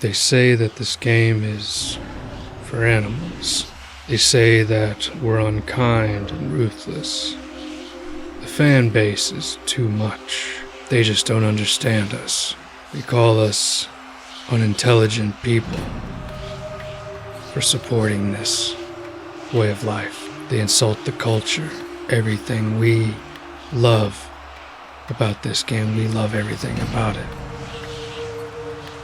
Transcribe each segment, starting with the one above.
They say that this game is for animals. They say that we're unkind and ruthless. The fan base is too much. They just don't understand us. They call us unintelligent people for supporting this way of life. They insult the culture, everything we love about this game. We love everything about it.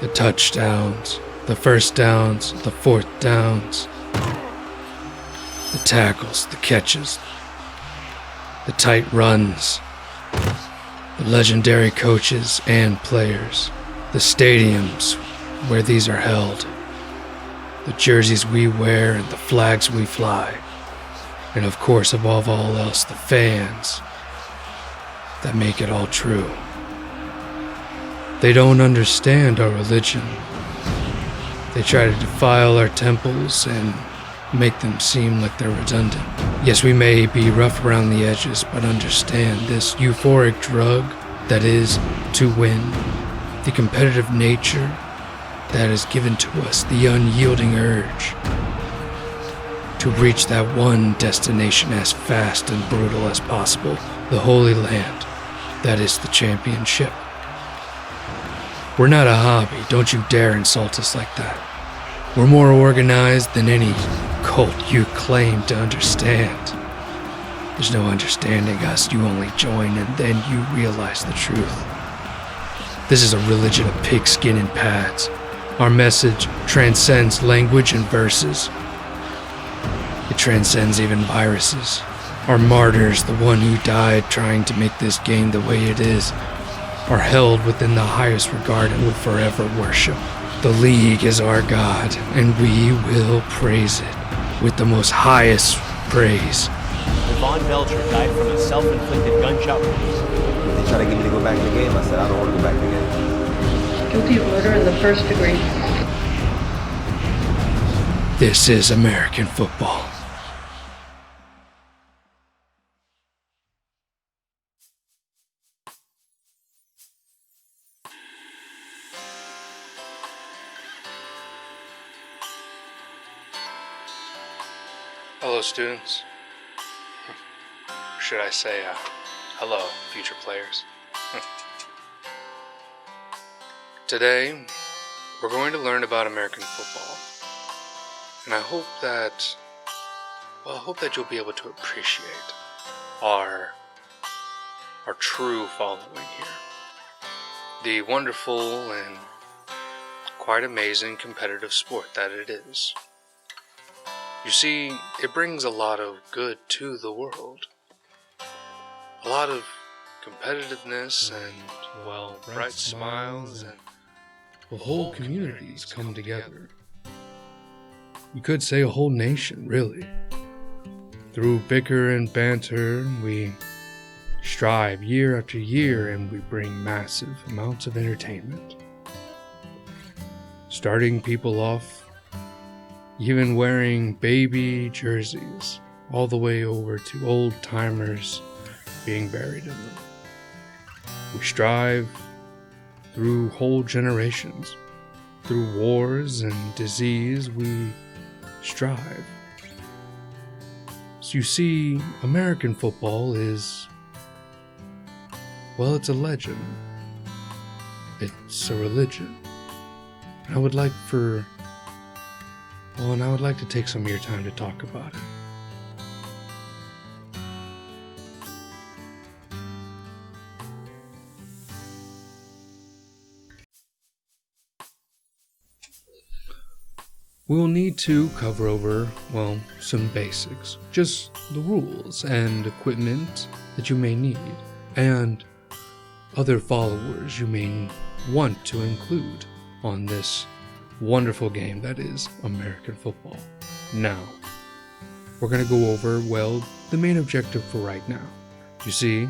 The touchdowns, the first downs, the fourth downs, the tackles, the catches, the tight runs, the legendary coaches and players, the stadiums where these are held, the jerseys we wear and the flags we fly, and of course, above all else, the fans that make it all true. They don't understand our religion. They try to defile our temples and make them seem like they're redundant. Yes, we may be rough around the edges, but understand this euphoric drug that is to win, the competitive nature that is given to us, the unyielding urge to reach that one destination as fast and brutal as possible, the Holy Land, that is the championship. We're not a hobby, don't you dare insult us like that. We're more organized than any cult you claim to understand. There's no understanding us, you only join and then you realize the truth. This is a religion of pigskin and pads. Our message transcends language and verses. It transcends even viruses. Our martyrs, the one who died trying to make this game the way it is, are held within the highest regard and will forever worship. The League is our God, and we will praise it with the most highest praise. Von Belcher died from a self-inflicted gunshot wound. They tried to get me to go back to the game. I said, I don't want to go back to the game. Guilty of murder in the first degree. This is American football. Hello, students. Or should I say, hello, future players. Today, we're going to learn about American football. And I hope that you'll be able to appreciate our true following here. The wonderful and quite amazing competitive sport that it is. You see, it brings a lot of good to the world. A lot of competitiveness and, well, bright smiles and whole communities come together. You could say a whole nation, really. Through bicker and banter, we strive year after year and we bring massive amounts of entertainment. Starting people off even wearing baby jerseys, all the way over to old timers being buried in them. We strive through whole generations. Through wars and disease, we strive. So you see, American football is, well, it's a legend. It's a religion. And I would like to take some of your time to talk about it. We'll need to cover over, well, some basics. Just the rules and equipment that you may need, and other followers you may want to include on this wonderful game that is American football. Now, we're going to go over, well, the main objective for right now. You see,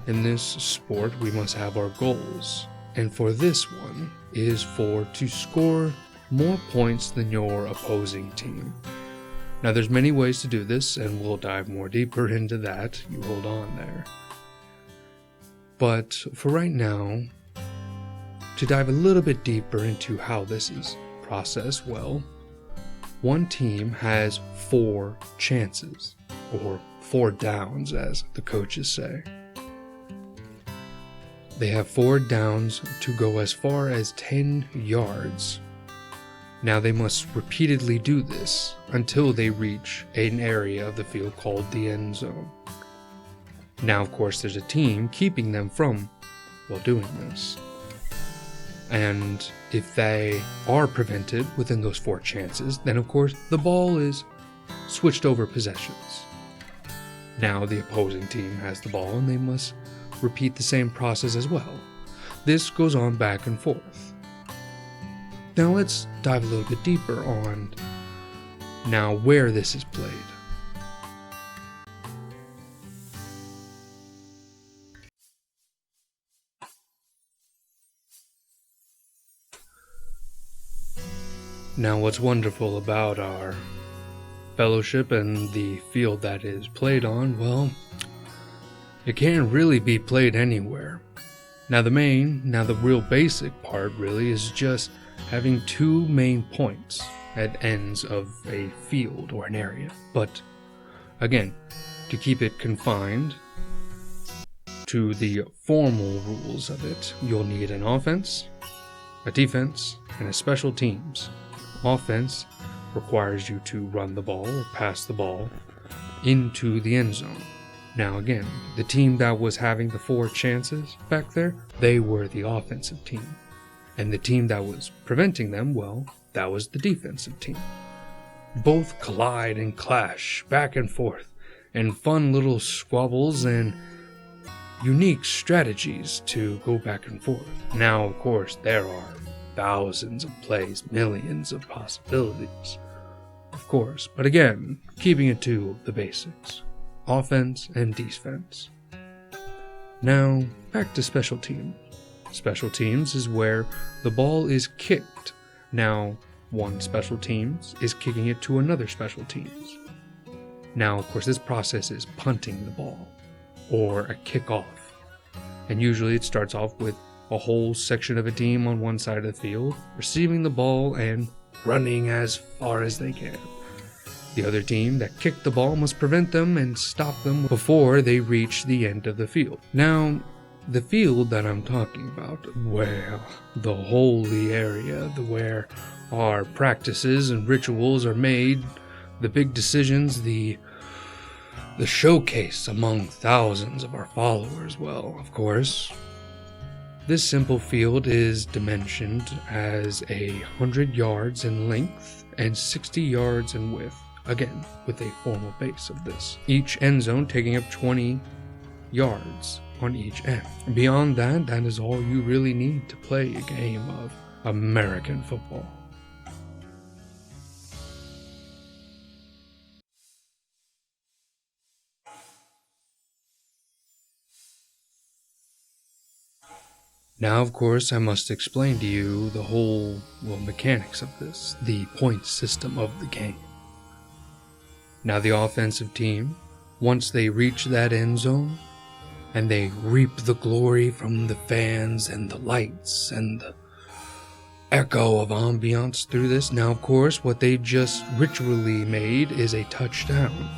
in this sport we must have our goals, and for this one is to score more points than your opposing team. Now there's many ways to do this, and we'll dive more deeper into that. You hold on there. But for right now, to dive a little bit deeper into how this is process, well, one team has 4 chances, or 4 downs as the coaches say. They have 4 downs to go as far as 10 yards. Now they must repeatedly do this until they reach an area of the field called the end zone. Now, of course, there's a team keeping them from, well, doing this. And if they are prevented within those 4 chances, then of course the ball is switched over possessions. Now the opposing team has the ball and they must repeat the same process as well. This goes on back and forth. Now let's dive a little bit deeper on now where this is played. Now what's wonderful about our fellowship and the field that is played on, well, it can't really be played anywhere. Now the real basic part really is just having 2 main points at ends of a field or an area. But again, to keep it confined to the formal rules of it, you'll need an offense, a defense, and a special teams. Offense requires you to run the ball or pass the ball into the end zone. Now again, the team that was having the 4 chances back there, they were the offensive team. And the team that was preventing them, well, that was the defensive team. Both collide and clash back and forth, and fun little squabbles and unique strategies to go back and forth. Now, of course, there are thousands of plays, millions of possibilities, of course, but again, keeping it to the basics. Offense and defense. Now, back to special teams. Special teams is where the ball is kicked. Now, one special teams is kicking it to another special teams. Now, of course, this process is punting the ball, or a kickoff. And usually it starts off with a whole section of a team on one side of the field, receiving the ball and running as far as they can. The other team that kicked the ball must prevent them and stop them before they reach the end of the field. Now, the field that I'm talking about, well, the holy area, where our practices and rituals are made, the big decisions, the showcase among thousands of our followers, well, of course, this simple field is dimensioned as 100 yards in length and 60 yards in width, again, with a formal base of this. Each end zone taking up 20 yards on each end. Beyond that, that is all you really need to play a game of American football. Now, of course, I must explain to you the whole, mechanics of this, the point system of the game. Now, the offensive team, once they reach that end zone, and they reap the glory from the fans and the lights and the echo of ambiance through this, now, of course, what they just ritually made is a touchdown.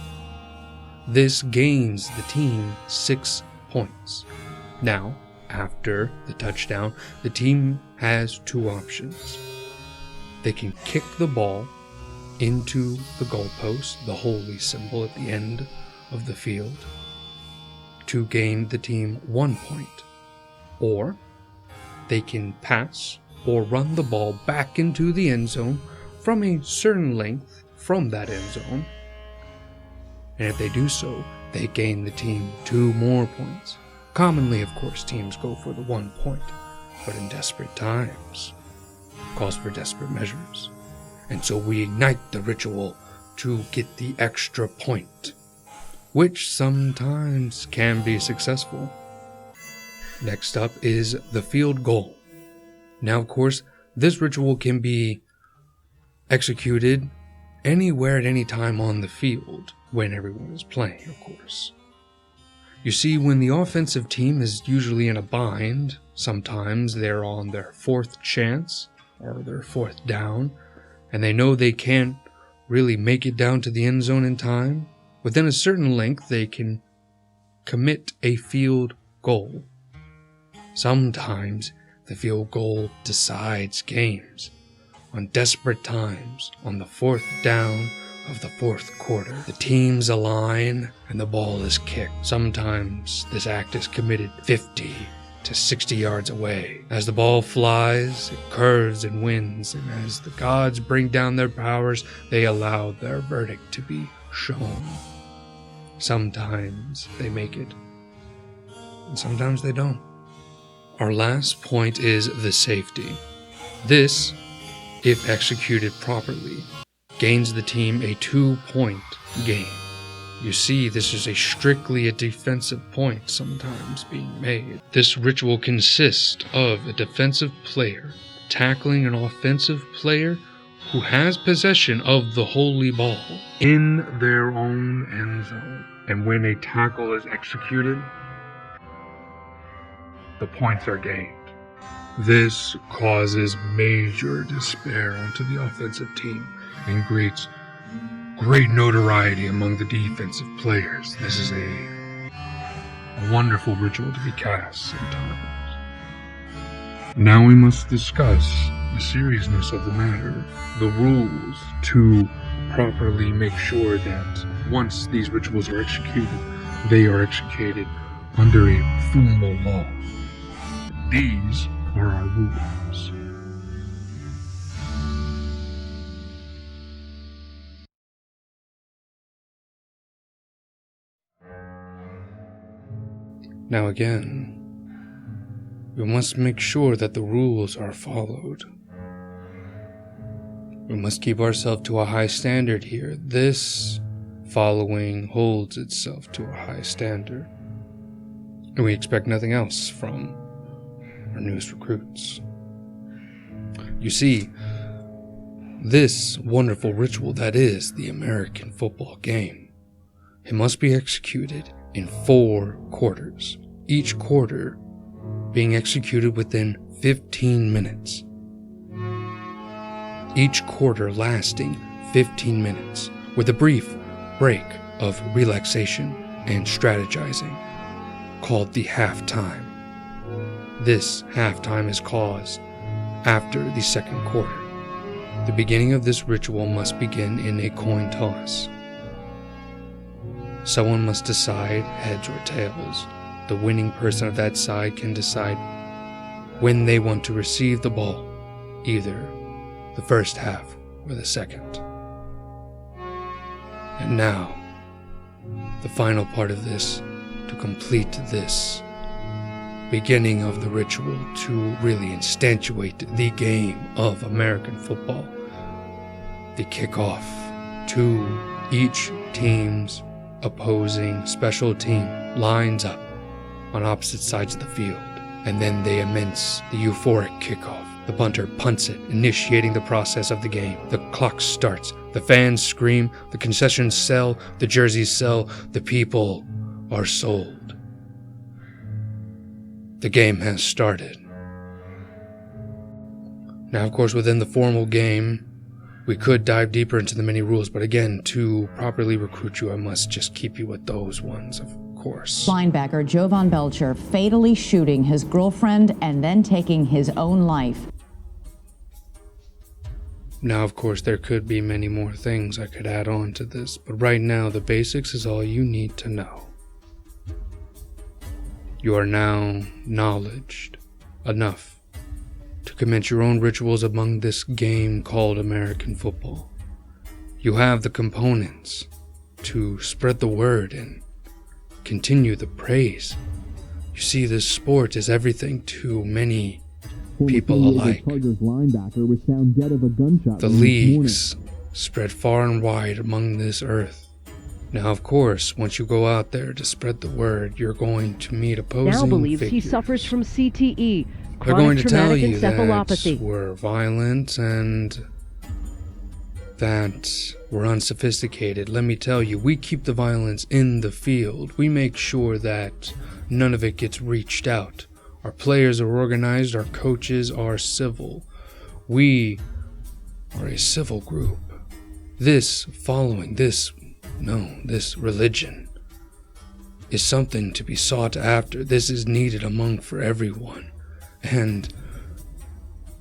This gains the team 6 points. Now, after the touchdown, the team has 2 options. They can kick the ball into the goalpost, the holy symbol at the end of the field, to gain the team 1 point. Or they can pass or run the ball back into the end zone from a certain length from that end zone. And if they do so, they gain the team 2 more points. Commonly, of course, teams go for the 1 point, but in desperate times, calls for desperate measures. And so we ignite the ritual to get the extra point, which sometimes can be successful. Next up is the field goal. Now, of course, this ritual can be executed anywhere at any time on the field when everyone is playing, of course. You see, when the offensive team is usually in a bind, sometimes they're on their 4th chance or their fourth down, and they know they can't really make it down to the end zone in time, within a certain length they can commit a field goal. Sometimes the field goal decides games. On desperate times, on the fourth down of the fourth quarter, the teams align and the ball is kicked. Sometimes this act is committed 50 to 60 yards away. As the ball flies, it curves and wins, and as the gods bring down their powers, they allow their verdict to be shown. Sometimes they make it, and sometimes they don't. Our last point is the safety. This, if executed properly, gains the team a 2-point game. You see, this is strictly a defensive point sometimes being made. This ritual consists of a defensive player tackling an offensive player who has possession of the holy ball in their own end zone. And when a tackle is executed, the points are gained. This causes major despair onto the offensive team and creates great notoriety among the defensive players. This is a wonderful ritual to be cast sometimes. Now we must discuss the seriousness of the matter, the rules to properly make sure that once these rituals are executed, they are executed under a formal law. These are our rules. Now again, we must make sure that the rules are followed. We must keep ourselves to a high standard here. This following holds itself to a high standard, and we expect nothing else from our newest recruits. You see, this wonderful ritual that is the American football game, it must be executed in 4 quarters, each quarter being executed within 15 minutes. Each quarter lasting 15 minutes, with a brief break of relaxation and strategizing, called the halftime. This halftime is caused after the second quarter. The beginning of this ritual must begin in a coin toss. Someone must decide heads or tails. The winning person of that side can decide when they want to receive the ball, either the first half or the second. And now, the final part of this, to complete this beginning of the ritual, to really instantiate the game of American football, the kickoff to each team's opposing special team lines up on opposite sides of the field, and then they immense the euphoric kickoff. The punter punts it, initiating the process of the game. The clock starts, the fans scream, the concessions sell, the jerseys sell, the people are sold. The game has started. Now, of course, within the formal game, we could dive deeper into the many rules, but again, to properly recruit you, I must just keep you with those ones, of course. Linebacker Jovan Belcher fatally shooting his girlfriend and then taking his own life. Now, of course, there could be many more things I could add on to this, but right now, the basics is all you need to know. You are now knowledged enough to commence your own rituals among this game called American football. You have the components to spread the word and continue the praise. You see, this sport is everything to many people alike. The leagues spread far and wide among this earth. Now, of course, once you go out there to spread the word, you're going to meet opposing now believes figures. he suffers from CTE, They're going chronic to tell traumatic you that encephalopathy. we're violent and that we're unsophisticated. Let me tell you, we keep the violence in the field. We make sure that none of it gets reached out. Our players are organized, our coaches are civil. We are a civil group. This religion is something to be sought after. This is needed among for everyone. And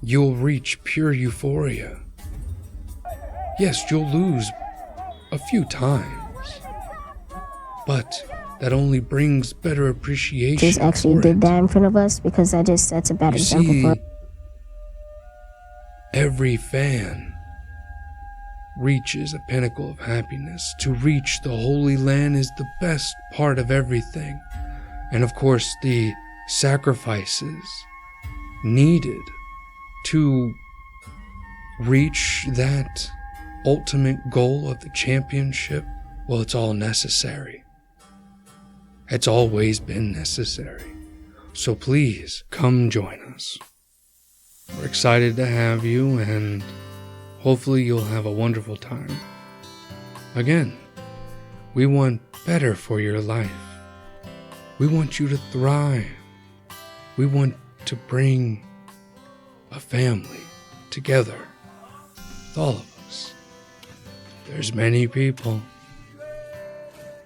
you'll reach pure euphoria. Yes, you'll lose a few times, but that only brings better appreciation. Just actually did that in front of us because that's a bad example for us. Every fan reaches a pinnacle of happiness. To reach the Holy Land is the best part of everything. And of course, the sacrifices needed to reach that ultimate goal of the championship, well, it's all necessary. It's always been necessary. So please, come join us. We're excited to have you, and hopefully you'll have a wonderful time. Again, we want better for your life. We want you to thrive. We want to bring a family together with all of us. There's many people.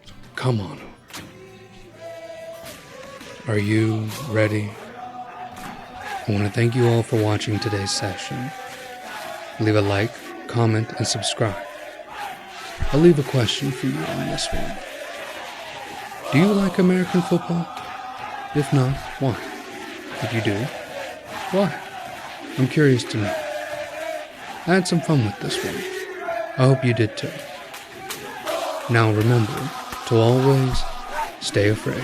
So come on over. Are you ready? I want to thank you all for watching today's session. Leave a like, comment, and subscribe. I'll leave a question for you on this one. Do you like American football? If not, why? If you do, why? I'm curious to know. I had some fun with this one. I hope you did too. Now remember to always stay afraid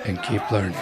and keep learning.